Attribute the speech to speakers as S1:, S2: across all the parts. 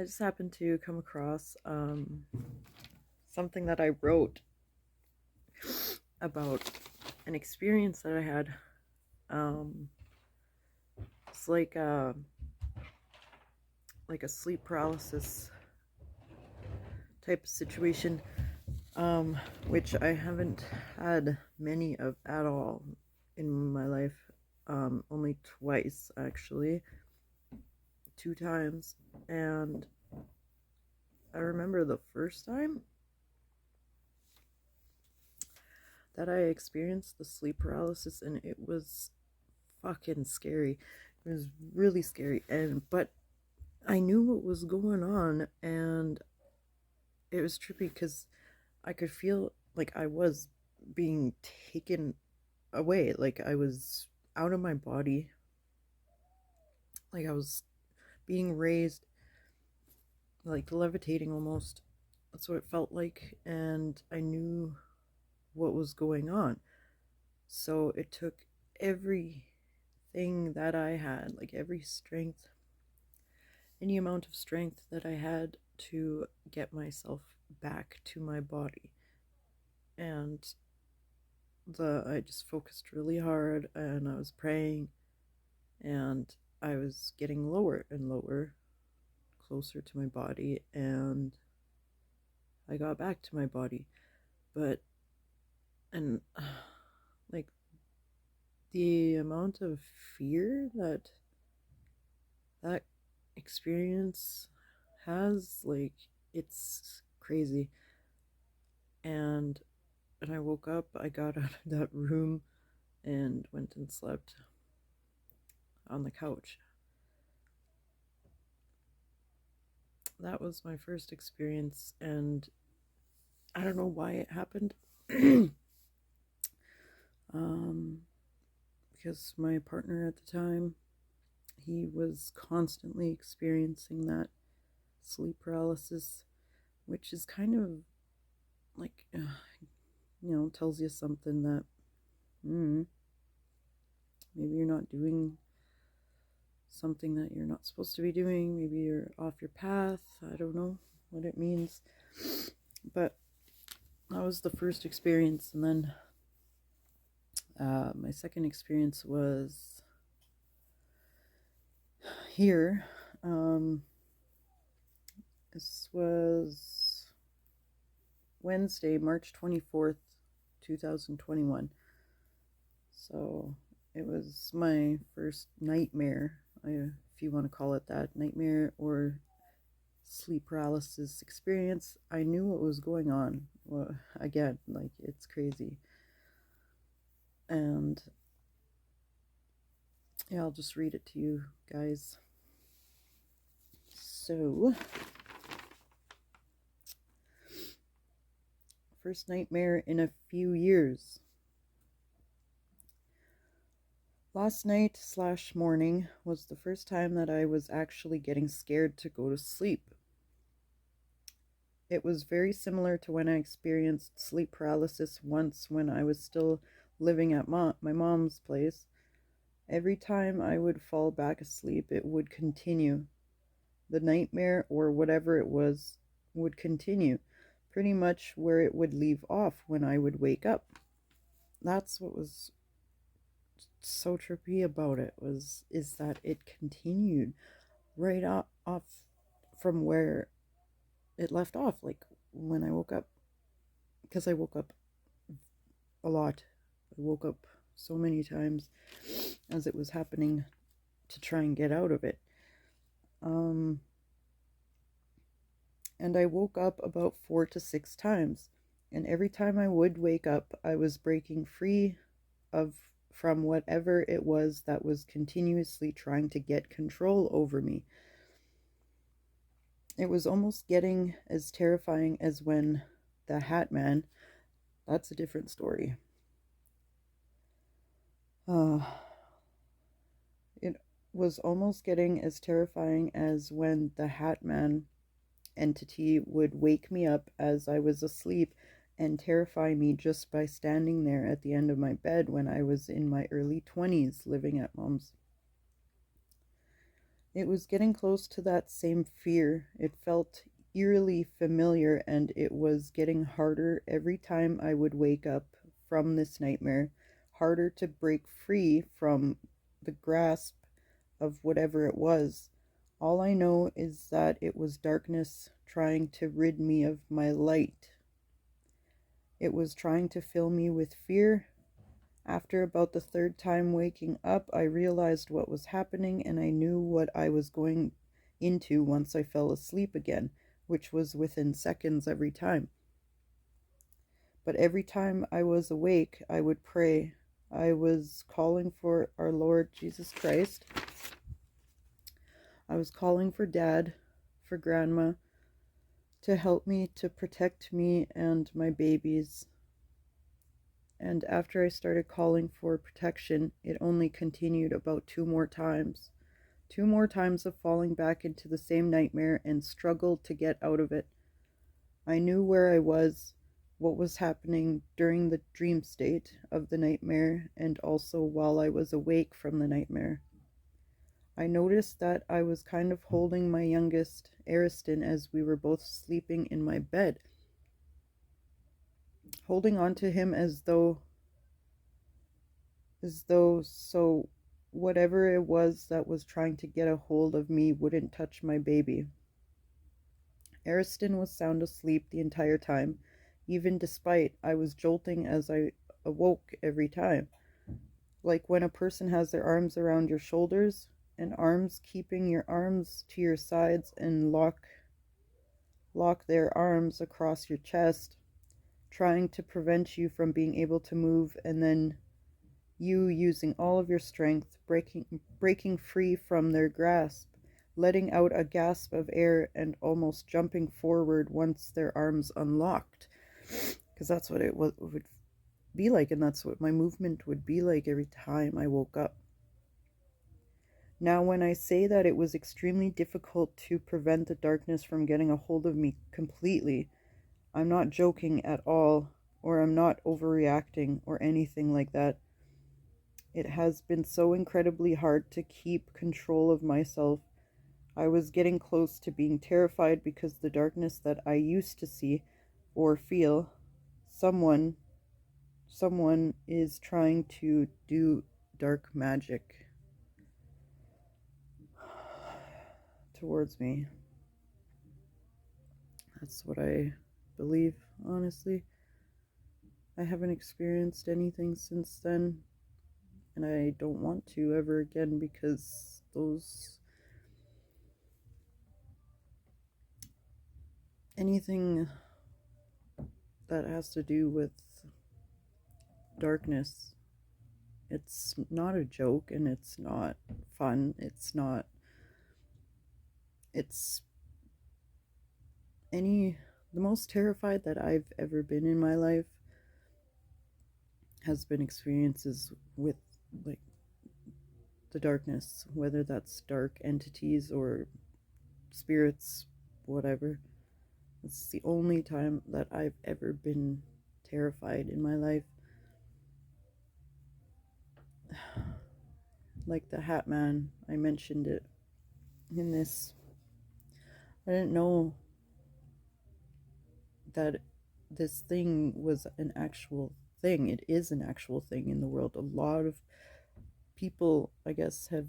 S1: just happened to come across something that I wrote about an experience that I had. Um, it's like a sleep paralysis type of situation, which I haven't had many of at all in my life. Only twice actually, 2 times, and I remember the first time that I experienced the sleep paralysis, and it was fucking scary. It was really scary, but I knew what was going on, and it was trippy because I could feel like I was being taken away, like I was out of my body, like I was being raised, like levitating almost. That's what it felt like, and I knew what was going on. So it took everything that I had, like every strength, any amount of strength that I had to get myself back to my body. And I just focused really hard, and I was praying, and I was getting lower and lower, closer to my body, and I got back to my body. But and like the amount of fear that experience has, like, it's crazy. And when I woke up, I got out of that room and went and slept on the couch. That was my first experience, and I don't know why it happened. um, because my partner at the time, he was constantly experiencing that sleep paralysis, which is kind of like, tells you something that maybe you're not doing something that you're not supposed to be doing. Maybe you're off your path. I don't know what it means. But that was the first experience. And then my second experience was here. This was Wednesday, March 24th, 2021. So it was my first nightmare, if you want to call it that, nightmare or sleep paralysis experience. I knew what was going on. Well, again, like, it's crazy. And yeah, I'll just read it to you guys. So, first nightmare in a few years. Last night / morning was the first time that I was actually getting scared to go to sleep. It was very similar to when I experienced sleep paralysis once when I was still living at my mom's place. Every time I would fall back asleep, it would continue. The nightmare, or whatever it was, would continue, pretty much where it would leave off when I would wake up. That's what was so trippy about it, is that it continued right off from where it left off, like when I woke up, because I woke up a lot. I woke up so many times as it was happening to try and get out of it. And I woke up about 4 to 6 times, and every time I would wake up, I was breaking free from whatever it was that was continuously trying to get control over me. It was almost getting as terrifying as when the hatman, that's a different story. It was almost getting as terrifying as when the hatman entity would wake me up as I was asleep and terrify me just by standing there at the end of my bed when I was in my early 20s living at mom's. It was getting close to that same fear. It felt eerily familiar, and it was getting harder every time I would wake up from this nightmare, harder to break free from the grasp of whatever it was. All I know is that it was darkness trying to rid me of my light. It was trying to fill me with fear. After about the third time waking up, I realized what was happening, and I knew what I was going into once I fell asleep again, which was within seconds every time. But every time I was awake, I would pray. I was calling for our Lord Jesus Christ. I was calling for Dad, for Grandma, to help me, to protect me and my babies. And after I started calling for protection, it only continued about 2 more times. 2 more times of falling back into the same nightmare and struggled to get out of it. I knew where I was, what was happening during the dream state of the nightmare, and also while I was awake from the nightmare. I noticed that I was kind of holding my youngest, Ariston, as we were both sleeping in my bed, holding on to him as though so whatever it was that was trying to get a hold of me wouldn't touch my baby. Ariston was sound asleep the entire time, even despite I was jolting as I awoke every time. Like when a person has their arms around your shoulders and arms, keeping your arms to your sides and lock their arms across your chest, trying to prevent you from being able to move, and then you using all of your strength, breaking free from their grasp, letting out a gasp of air and almost jumping forward once their arms unlocked. Because that's what it would be like, and that's what my movement would be like every time I woke up. Now, when I say that it was extremely difficult to prevent the darkness from getting a hold of me completely, I'm not joking at all, or I'm not overreacting or anything like that. It has been so incredibly hard to keep control of myself. I was getting close to being terrified because the darkness that I used to see or feel, someone is trying to do dark magic towards me. That's what I believe, honestly. I haven't experienced anything since then, and I don't want to ever again, because anything that has to do with darkness, it's not a joke, and it's not fun. It's the most terrified that I've ever been in my life has been experiences with, like, the darkness, whether that's dark entities or spirits, whatever. It's the only time that I've ever been terrified in my life. Like the hatman, I mentioned it in this. I didn't know that this thing was an actual thing. It is an actual thing in the world. A lot of people, I guess, have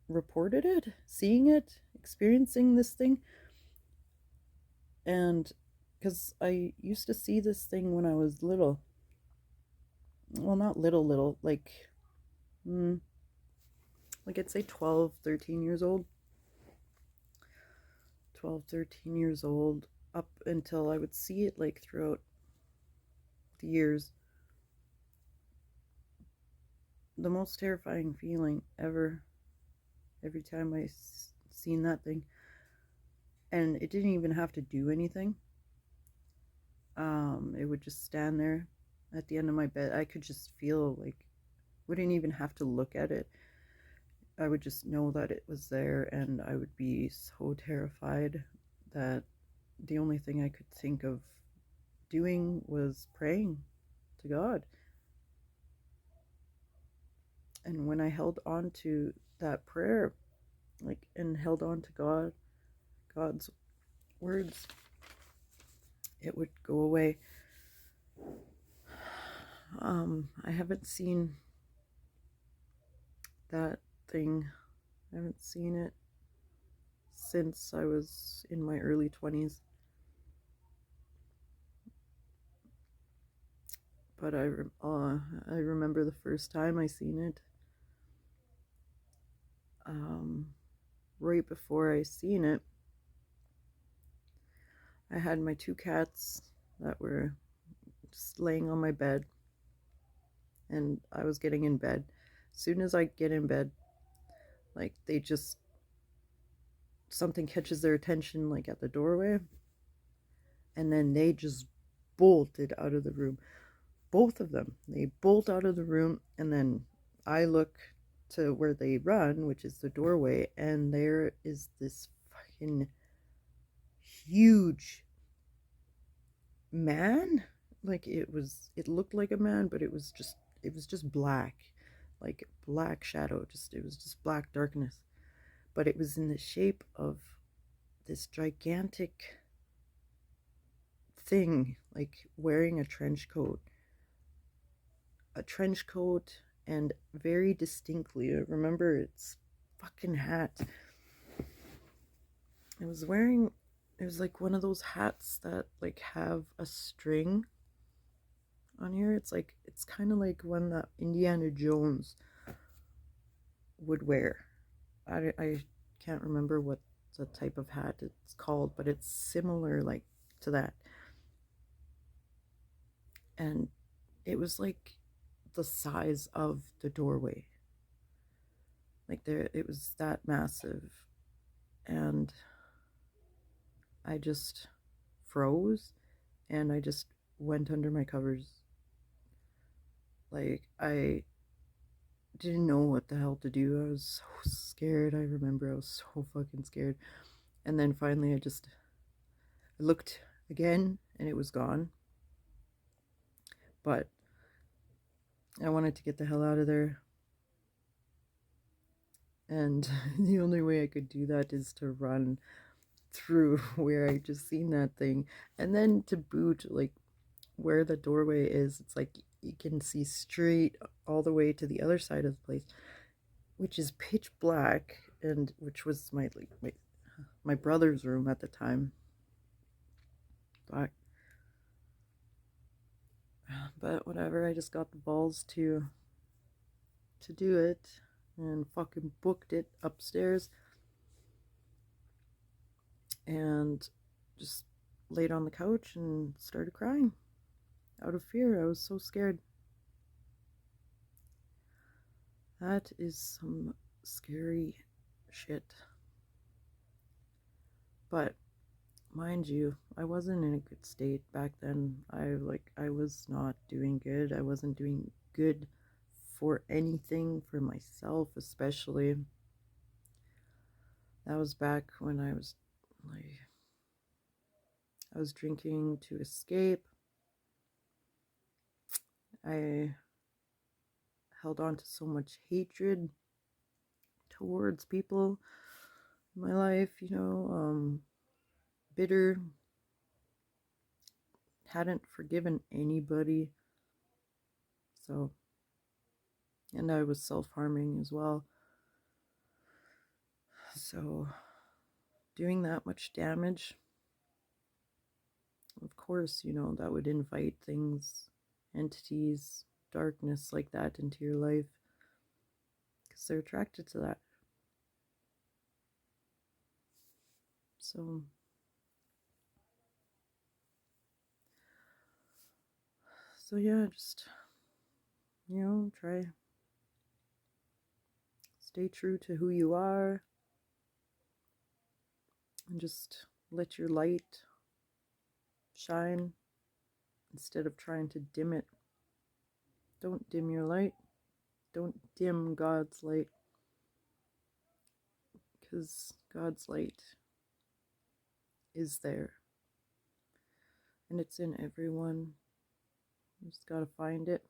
S1: reported it, seeing it, experiencing this thing. And because I used to see this thing when I was little. Well, not little, like I'd say 12, 13 years old. 12, 13 years old, up until I would see it like throughout the years. The most terrifying feeling ever, every time I seen that thing. And it didn't even have to do anything. It would just stand there at the end of my bed. I could just feel, like, wouldn't even have to look at it. I would just know that it was there, and I would be so terrified that the only thing I could think of doing was praying to God. And when I held on to that prayer, like, and held on to God's words, it would go away. I haven't seen that thing. I haven't seen it since I was in my early 20s. But I remember the first time I seen it. Right before I seen it, I had my 2 cats that were just laying on my bed, and I was getting in bed. As soon as I get in bed, like, they just, something catches their attention, like at the doorway, and then they just bolted out of the room. Both of them, they bolt out of the room, and then I look to where they run, which is the doorway, and there is this fucking huge man. Like, it looked like a man, but it was just black, like black shadow. It was just black darkness, but it was in the shape of this gigantic thing, like wearing a trench coat, and very distinctly, I remember its fucking hat. It was like one of those hats that like have a string on here. It's kind of like one that Indiana Jones would wear. I can't remember what the type of hat it's called, but it's similar, like, to that. And it was like the size of the doorway. Like, it was that massive. And I just froze, and I just went under my covers. Like, I didn't know what the hell to do. I was so scared. I remember I was so fucking scared. And then finally I looked again, and it was gone. But I wanted to get the hell out of there. And the only way I could do that is to run through where I just seen that thing. And then to boot, like, where the doorway is, it's like you can see straight all the way to the other side of the place, which is pitch black, and which was my brother's room at the time. But whatever, I just got the balls to do it, and fucking booked it upstairs, and just laid on the couch and started crying out of fear. I was so scared. That is some scary shit. But mind you, I wasn't in a good state back then. I was not doing good. I wasn't doing good for anything, for myself especially. That was back when I was drinking to escape. I held on to so much hatred towards people in my life, bitter, hadn't forgiven anybody. So, and I was self-harming as well. So, doing that much damage, of course, that would invite things, entities, darkness like that into your life, because they're attracted to that. So yeah, just, try, stay true to who you are, and just let your light shine instead of trying to dim it. Don't dim your light. Don't dim God's light, because God's light is there, and it's in everyone. You just gotta find it.